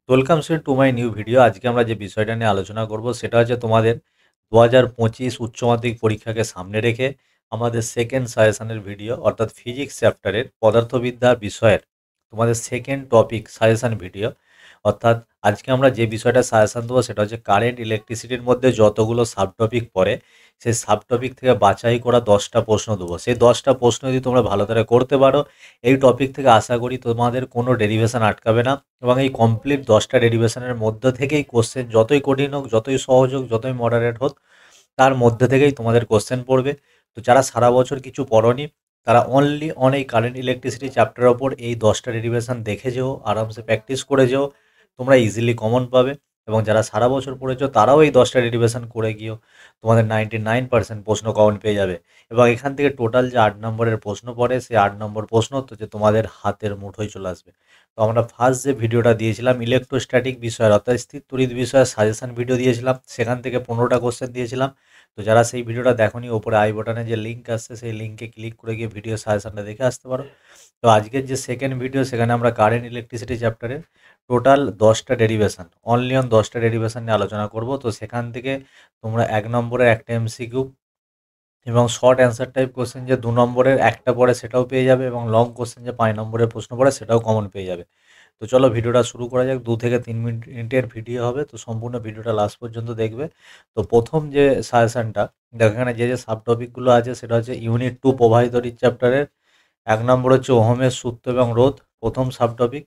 Welcome to my new video. আজকে আমরা যে বিষয়টা নিয়ে আলোচনা করব সেটা হচ্ছে তোমাদের 2025 উচ্চ মাধ্যমিক পরীক্ষাকে সামনে রেখে আমাদের সেকেন্ড সাজেশনের ভিডিও, অর্থাৎ ফিজিক্স চ্যাপ্টারের পদার্থবিদ্যা বিষয়ের তোমাদের সেকেন্ড টপিক সাজেশন ভিডিও। অর্থাৎ আজকে আমরা যে বিষয়টা সাজেশন দেবো সেটা হচ্ছে কারেন্ট ইলেকট্রিসিটির মধ্যে যতগুলো সাব টপিক পড়ে সেই সাব টপিক থেকে বাছাই করা 10টা প্রশ্ন দেবো। সেই 10টা প্রশ্ন যদি তোমরা ভালো করে করতে পারো, এই টপিক থেকে আশা করি তোমাদের কোনো ডেরিভেশন আটকাবে না এবং এই কমপ্লিট 10টা ডেরিভেশনের মধ্যে থেকেই কোশ্চেন, যতই কঠিন হোক, যতই সহজ হোক, যতই মডারেট হোক, তার মধ্যে থেকেই তোমাদের কোশ্চেন পড়বে। তো যারা সারা বছর কিছু পড়োনি তারা অনলি অন এই কারেন্ট ইলেকট্রিসিটি চ্যাপ্টারের ওপর এই 10টা ডেরিভেশন দেখে যেও, আরামসে প্র্যাকটিস করে যেও, তোমরা ইজিলি কমন পাবে। এবং যারা সারা বছর পড়েছো তারাও এই 10টা ডেরিভেশন করে গিয়েও তোমাদের 99% প্রশ্ন কমন পেয়ে যাবে। এবং এখান থেকে টোটাল যে 8 নম্বরের প্রশ্ন পড়ে সেই 8 নম্বর প্রশ্ন তো যে তোমাদের হাতের মুঠোয় চলে আসবে। তো আমরা ফার্স্ট যে ভিডিওটা দিয়েছিলাম ইলেকট্রোস্ট্যাটিক বিষয়ের, অর্থাৎ স্থির তড়িৎ বিষয়ের সাজেশন ভিডিও দিয়েছিলাম, সেখান থেকে 15টা কোশ্চেন দিয়েছিলাম। তো যারা সেই ভিডিওটা দেখোনি, ওপরে আই বাটনে যে লিঙ্ক আসছে সেই লিঙ্কে ক্লিক করে গিয়ে ভিডিও সাজেশনটা দেখে আসতে পারো। তো আজকের যে সেকেন্ড ভিডিও সেখানে আমরা কারেন্ট ইলেকট্রিসিটি চ্যাপ্টারের টোটাল 10টা ডেরিভেশন, অনলি অন 10টা ডেরিভেশন নিয়ে আলোচনা করব। তো সেখান থেকে তোমরা 1 নম্বরের একটা এমসিকিউ এবং শর্ট অ্যান্সার টাইপ কোশ্চেন যে 2 নম্বরের একটা পড়ে সেটাও পেয়ে যাবে, এবং লং কোশ্চেন যে 5 নম্বরের প্রশ্ন পড়ে সেটাও কমন পেয়ে যাবে। তো চলো ভিডিওটা শুরু করা যাক। 2 থেকে 3 মিনিটের ভিডিও হবে, তো সম্পূর্ণ ভিডিওটা লাস্ট পর্যন্ত দেখবে। তো প্রথম যে সাজেশনটা দেখো, এখানে যে যে সাব টপিকগুলো আছে সেটা হচ্ছে ইউনিট 2 প্রবাহিত তড়িৎ চ্যাপ্টারের 1 নম্বর হচ্ছে ওহমের সূত্র এবং রোধ, প্রথম subtopic.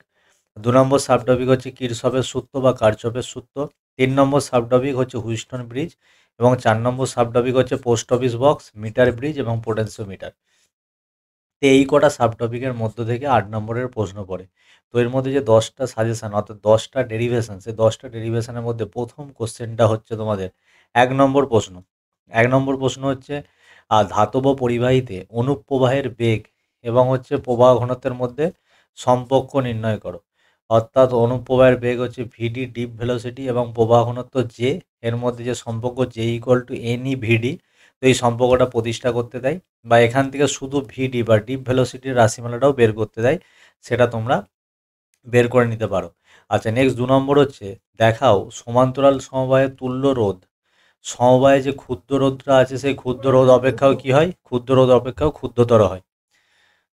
2 number subtopic হচ্ছে কিরশফের সূত্র বা কারচফের সূত্র। 3 নম্বর সাব টপিক হচ্ছে হুইস্টন ব্রিজ, এবং 4 নম্বর সাব টপিক হচ্ছে post office box, meter bridge এবং পোটেনশিওমিটার। তো এই কটা সাব টপিকের মধ্য থেকে 8 নম্বরের প্রশ্ন পড়ে। তো এর মধ্যে যে 10টা সাজেশন, অর্থাৎ 10টা ডেরিভেশন, সেই 10টা ডেরিভেশনের মধ্যে প্রথম কোশ্চেনটা হচ্ছে তোমাদের 1 নম্বর প্রশ্ন। 1 নম্বর প্রশ্ন হচ্ছে ধাতব পরিবাহীতে অনুপ্রবাহের বেগ এবং হচ্ছে প্রবাহ ঘনত্বের মধ্যে সম্পর্ক নির্ণয় করো। অর্থাৎ অনুপ্রবাহের বেগ হচ্ছে ভিডি, ডিপ ভেলোসিটি, এবং প্রবাহ ঘনত্ব জে, এর মধ্যে যে সম্পর্ক জে ইকুয়াল টু এনই ভিডি, তো এই সম্পর্কটা প্রতিষ্ঠা করতে দেয়, বা এখান থেকে শুধু ভিডি বা ডিপ ভেলোসিটির রাশিমালাটাও বের করতে দেয়, সেটা তোমরা বের করে নিতে পারো। আচ্ছা, নেক্সট 2 নম্বর হচ্ছে দেখাও সমান্তরাল সমবায়ের তুল্য রোধ। সমবায়ে যে ক্ষুদ্র রোধটা আছে সেই ক্ষুদ্র রোধ অপেক্ষাও কি হয়, ক্ষুদ্র রোধ অপেক্ষাও ক্ষুদ্রতর হয়।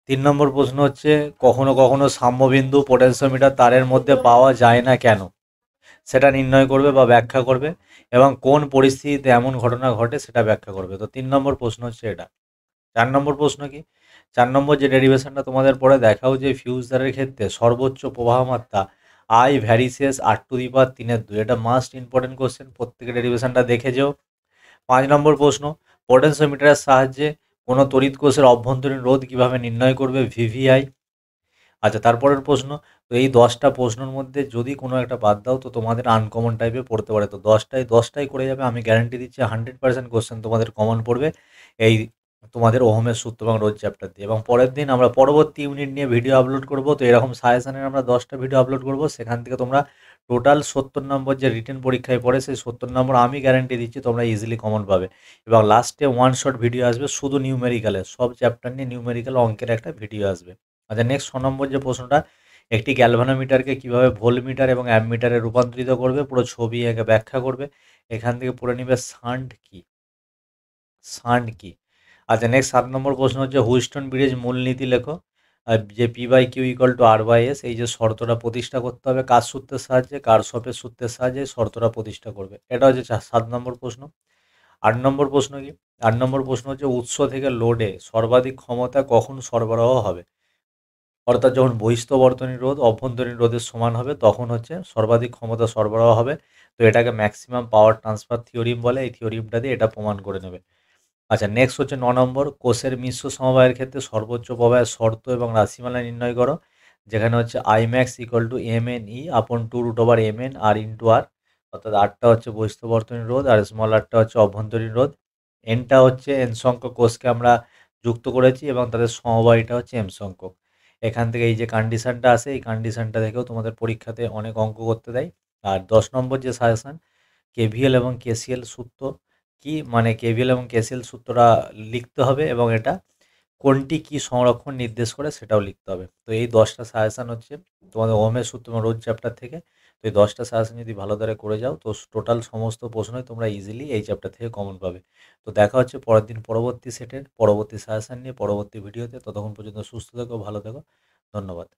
3 নম্বর প্রশ্ন হচ্ছে কখনো কখনো সাম্যবিন্দু পোটেনশিওমিটার তারের মধ্যে পাওয়া যায় না কেন, সেটা নির্ণয় করবে বা ব্যাখ্যা করবে, এবং কোন পরিস্থিতিতে এমন ঘটনা ঘটে সেটা ব্যাখ্যা করবে। তো 3 নম্বর প্রশ্ন হচ্ছে এটা। 4 নম্বর প্রশ্ন কি, 4 নম্বর যে ডেরিভেশনটা তোমাদের পরে দেখাও যে ফিউজ তারের ক্ষেত্রে সর্বোচ্চ প্রবাহ মাত্রা আই ভ্যারিসিয়াস 8⁵ এটা মাস্ট ইম্পর্টেন্ট কোশ্চেন, প্রত্যেকের ডেরিভেশনটা দেখে যেও। 5 নম্বর প্রশ্ন, পোটেনশিওমিটারের সাহায্যে কোনো তড়িৎ কোষের অভ্যন্তরীণ রোধ কীভাবে নির্ণয় করবে, ভিভিআই। আচ্ছা, তারপরের প্রশ্ন, তো এই 10টা প্রশ্নের মধ্যে যদি কোনো একটা বাদ দাও তো তোমাদের আনকমন টাইপে পড়তে পারে। তো 10টাই করে যাবে, আমি গ্যারান্টি দিচ্ছি 100% কোশ্চেন তোমাদের কমন পড়বে এই তোমাদের ওহমের সূত্র এবং রোধ চ্যাপ্টার দিয়ে। এবং পরের দিন আমরা পরবর্তী ইউনিট নিয়ে ভিডিও আপলোড করব। তো এরকম সাজেশনের আমরা 10টা ভিডিও আপলোড করব, সেখান থেকে তোমরা টোটাল 70 নম্বর যে রিটেন পরীক্ষায় পড়ে সেই 70 নম্বর আমি গ্যারান্টি দিচ্ছি তোমরা ইজিলি কমন পাবে। এবং লাস্টে ওয়ান শট ভিডিও আসবে শুধু নিউমেরিক্যালের, সব চ্যাপ্টার নিয়ে নিউমেরিক্যাল অঙ্কের একটা ভিডিও আসবে। আচ্ছা, নেক্সট 6 নম্বর যে প্রশ্নটা, একটি গ্যালভানোমিটারকে কিভাবে ভোল্টমিটার এবং অ্যামমিটারে রূপান্তরিত করবে, পুরো ছবি এঁকে ব্যাখ্যা করবে। এখান থেকে পড়ে নিবে শান্ট কি, শান্ট কি। আচ্ছা, নেক্সট 7 নম্বর প্রশ্ন হচ্ছে হুইস্টন ব্রিজ মূলনীতি লেখো। আর যে P by Q equal to R by S, এই যে শর্তটা প্রতিষ্ঠা করতে হবে কার সূত্রের সাহায্যে, কারশফের সূত্রের সাহায্যে শর্তটা প্রতিষ্ঠা করবে। এটা হচ্ছে 7 নম্বর প্রশ্ন। 8 নম্বর প্রশ্ন কি, 8 নম্বর প্রশ্ন হচ্ছে উৎস থেকে লোডে সর্বাধিক ক্ষমতা কখন সরবরাহ হবে। অর্থাৎ যখন বহিঃস্থ রোধ অভ্যন্তরীণ রোধের সমান হবে তখন হচ্ছে সর্বাধিক ক্ষমতা সরবরাহ হবে। তো এটাকে ম্যাক্সিমাম পাওয়ার ট্রান্সফার থিওরিম বলে, এই থিওরিমটা দিয়ে এটা প্রমাণ করে নেবে। আচ্ছা, নেক্সট হচ্ছে 9 নম্বর, কোষের মিশ্র সমবায়ের ক্ষেত্রে সর্বোচ্চ প্রবাহের শর্ত এবং রাশিমালা নির্ণয় করো। যেখানে হচ্ছে I max equal to M N E আপন 2√m n আর ইন্টু আর। অর্থাৎ আরটা হচ্ছে বহিঃস্থ রোধ আর স্মল আরটা হচ্ছে অভ্যন্তরীণ রোধ। এনটা হচ্ছে এন সংখ্যক কোষকে আমরা যুক্ত করেছি এবং তাদের সমবায়টা হচ্ছে এম সংখ্যক। এখান থেকে এই যে কন্ডিশনটা আসে, এই কন্ডিশনটা দেখেও তোমাদের পরীক্ষাতে অনেক অঙ্ক করতে দেয়। আর 10 নম্বর যে সাজেশন, কেভিএল এবং কেসিএল সূত্র কি, মানে কেভিএল এবং কেসিএল সূত্রটা লিখতে হবে এবং এটা কোনটি কি সংরক্ষণ নির্দেশ করে সেটাও লিখতে হবে। তো এই 10টা সাজেশান হচ্ছে তোমাদের ওহমের সূত্র রোধ চ্যাপ্টার থেকে। তো এই 10টা সাজেশান যদি ভালো করে যাও তো টোটাল সমস্ত প্রশ্নই তোমরা ইজিলি এই চ্যাপ্টার থেকে কমন পাবে। তো দেখা হচ্ছে পরের দিন পরবর্তী সেটের পরবর্তী সাজেশান নিয়ে পরবর্তী ভিডিওতে। ততক্ষণ পর্যন্ত সুস্থ থেকো, ভালো থেকো। ধন্যবাদ।